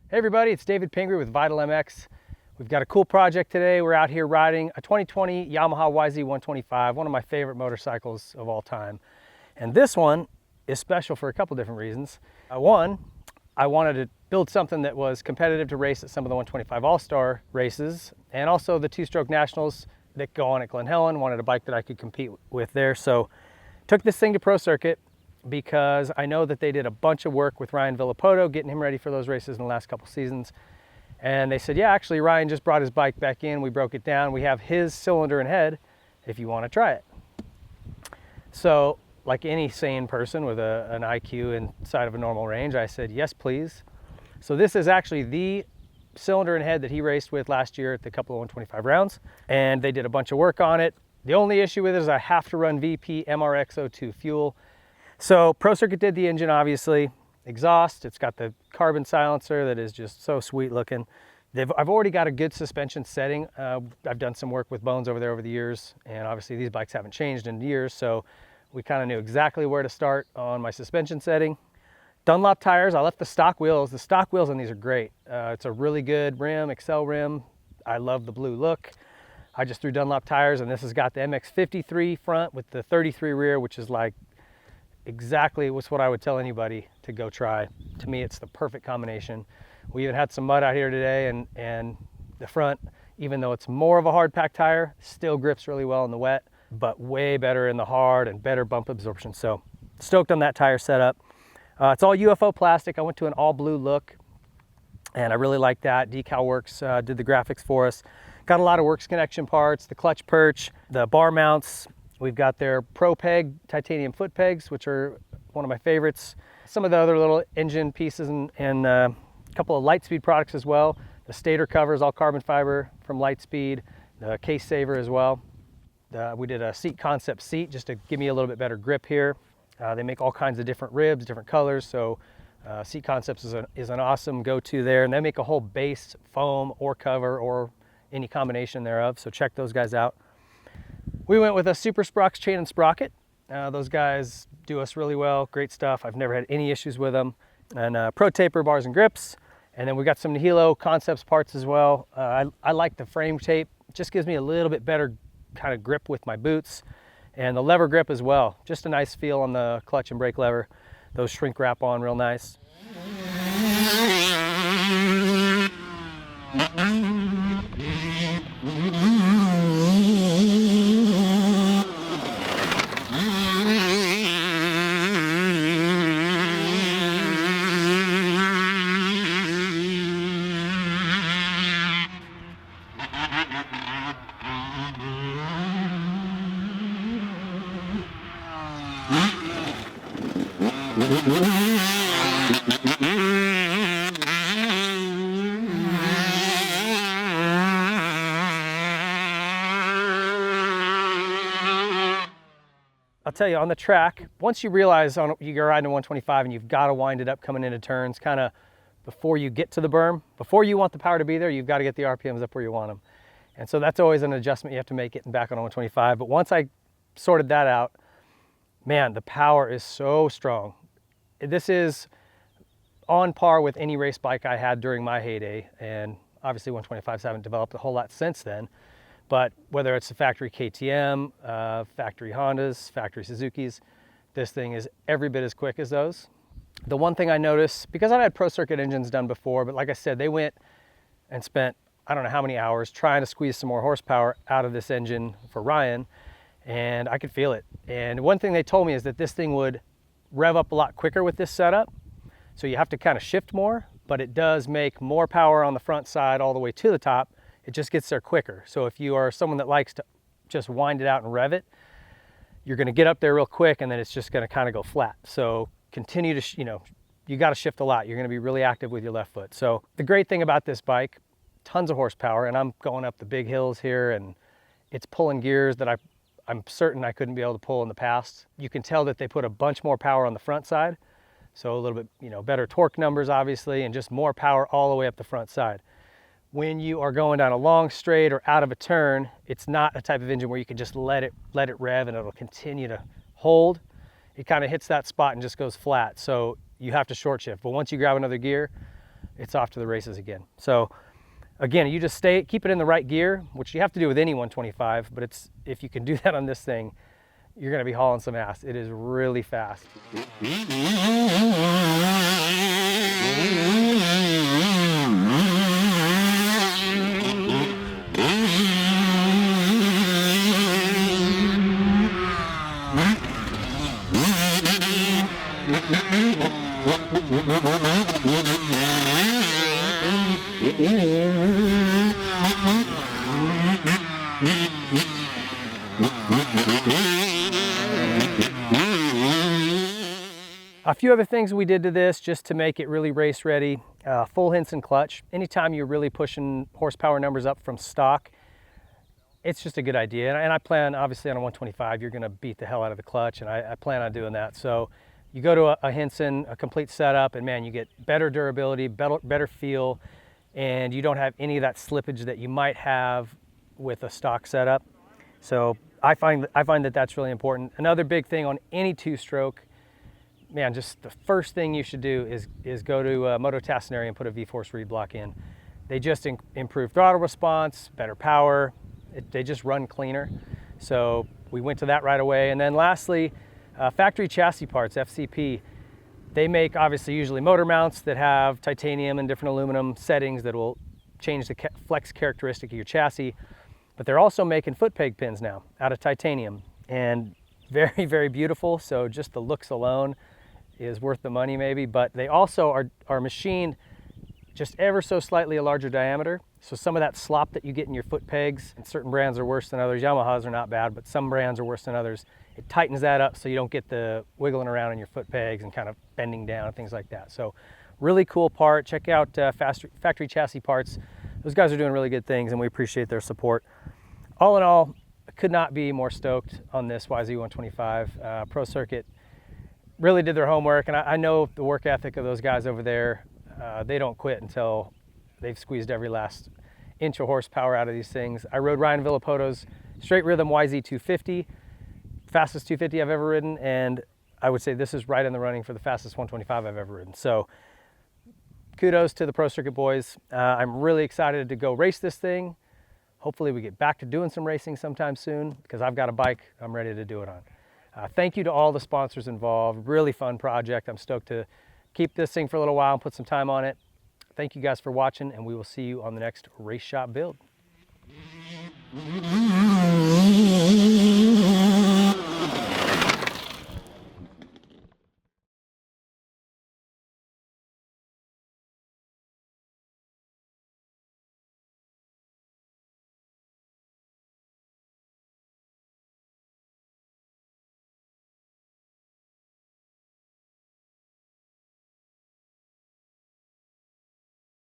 Hey everybody, it's David Pingree with Vital MX. We've got a cool project today. We're out here riding a 2020 Yamaha YZ125, one of my favorite motorcycles of all time. And this one is special for a couple different reasons. One, I wanted to build something that was competitive to race at some of the 125 All-Star races, and also the two-stroke nationals that go on at Glen Helen. Wanted a bike that I could compete with there. So took this thing to Pro Circuit, because I know that they did a bunch of work with Ryan Villopoto, getting him ready for those races in the last couple seasons. And they said, yeah, actually Ryan just brought his bike back in. We broke it down. We have his cylinder and head if you want to try it. So like any sane person with an IQ inside of a normal range, I said, yes, please. So this is actually the cylinder and head that he raced with last year at the couple of 125 rounds. And they did a bunch of work on it. The only issue with it is I have to run VP MRX02 fuel. So Pro Circuit did the engine, obviously. Exhaust, it's got the carbon silencer that is just so sweet looking. I've already got a good suspension setting. I've done some work with Bones over there over the years, and obviously these bikes haven't changed in years, so we kind of knew exactly where to start on my suspension setting. Dunlop tires, I left the stock wheels. The stock wheels on these are great. It's a really good rim, Excel rim. I love the blue look. I just threw Dunlop tires, and this has got the MX53 front with the 33 rear, which is like exactly what's what I would tell anybody to go try. To me, it's the perfect combination. We even had some mud out here today, and the front, even though it's more of a hard pack tire, still grips really well in the wet, but way better in the hard and better bump absorption. So stoked on that tire setup. It's all UFO plastic. I went to an all blue look, and I really like that. Decal Works did the graphics for us. Got a lot of Works Connection parts, the clutch perch, the bar mounts. We've got their Pro Peg titanium foot pegs, which are one of my favorites. Some of the other little engine pieces and a couple of Lightspeed products as well. The stator cover is all carbon fiber from Lightspeed, the case saver as well. We did a seat concept seat just to give me a little bit better grip here. They make all kinds of different ribs, different colors, so Seat Concepts is an awesome go-to there. And they make a whole base foam or cover or any combination thereof, so check those guys out. We went with a Super Sprox chain and sprocket. Those guys do us really well, great stuff. I've never had any issues with them. And Pro Taper bars and grips. And then we got some Nihilo Concepts parts as well. I like the frame tape. It just gives me a little bit better kind of grip with my boots. And the lever grip as well. Just a nice feel on the clutch and brake lever. Those shrink wrap on real nice. I'll tell you, on the track, once you realize you're riding a 125 and you've got to wind it up coming into turns kind of before you get to the berm, before you want the power to be there, you've got to get the RPMs up where you want them. And so that's always an adjustment you have to make getting back on a 125. But once I sorted that out, man, the power is so strong. This is on par with any race bike I had during my heyday. And obviously 125s haven't developed a whole lot since then. But whether it's the factory KTM, factory Hondas, factory Suzukis, this thing is every bit as quick as those. The one thing I noticed, because I've had pro circuit engines done before, but like I said, they went and spent, I don't know how many hours trying to squeeze some more horsepower out of this engine for Ryan, and I could feel it. And one thing they told me is that this thing would rev up a lot quicker with this setup. So you have to kind of shift more, but it does make more power on the front side all the way to the top. It just gets there quicker. So if you are someone that likes to just wind it out and rev it, you're going to get up there real quick, and then it's just going to kind of go flat. So continue to, you got to shift a lot. You're going to be really active with your left foot. So the great thing about this bike, tons of horsepower, and I'm going up the big hills here, and it's pulling gears that I'm certain I couldn't be able to pull in the past. You can tell that they put a bunch more power on the front side. So a little bit, better torque numbers, obviously, and just more power all the way up the front side. When you are going down a long straight or out of a turn, it's not a type of engine where you can just let it rev and it'll continue to hold. It kind of hits that spot and just goes flat. So you have to short shift. But once you grab another gear, it's off to the races again. So again, you just keep it in the right gear, which you have to do with any 125, but if you can do that on this thing, you're going to be hauling some ass. It is really fast. A few other things we did to this just to make it really race ready. Full Hinson clutch. Anytime you're really pushing horsepower numbers up from stock, it's just a good idea. And I plan, obviously on a 125, you're gonna beat the hell out of the clutch, and I plan on doing that. So you go to a Hinson, a complete setup, and man, you get better durability, better feel, and you don't have any of that slippage that you might have with a stock setup. So I find that that's really important. Another big thing on any two-stroke, man, just the first thing you should do is go to Moto Tassinari and put a V-Force reed block in. They just improve throttle response, better power. They just run cleaner. So we went to that right away. And then lastly, factory chassis parts, FCP. They make obviously usually motor mounts that have titanium and different aluminum settings that will change the flex characteristic of your chassis. But they're also making foot peg pins now out of titanium, and very, very beautiful. So just the looks alone is worth the money maybe, but they also are machined just ever so slightly a larger diameter. So some of that slop that you get in your foot pegs, and certain brands are worse than others. Yamahas are not bad, but some brands are worse than others. It tightens that up so you don't get the wiggling around in your foot pegs and kind of bending down and things like that. So really cool part. Check out factory chassis parts. Those guys are doing really good things, and we appreciate their support. All in all, I could not be more stoked on this YZ125. Pro Circuit really did their homework, and I know the work ethic of those guys over there. They don't quit until they've squeezed every last inch of horsepower out of these things. I rode Ryan Villopoto's Straight Rhythm YZ250, fastest 250 I've ever ridden, and I would say this is right in the running for the fastest 125 I've ever ridden. So kudos to the Pro Circuit boys. I'm really excited to go race this thing. Hopefully we get back to doing some racing sometime soon, because I've got a bike I'm ready to do it on. Thank you to all the sponsors involved. Really fun project. I'm stoked to keep this thing for a little while and put some time on it. Thank you guys for watching, and we will see you on the next Race Shop build.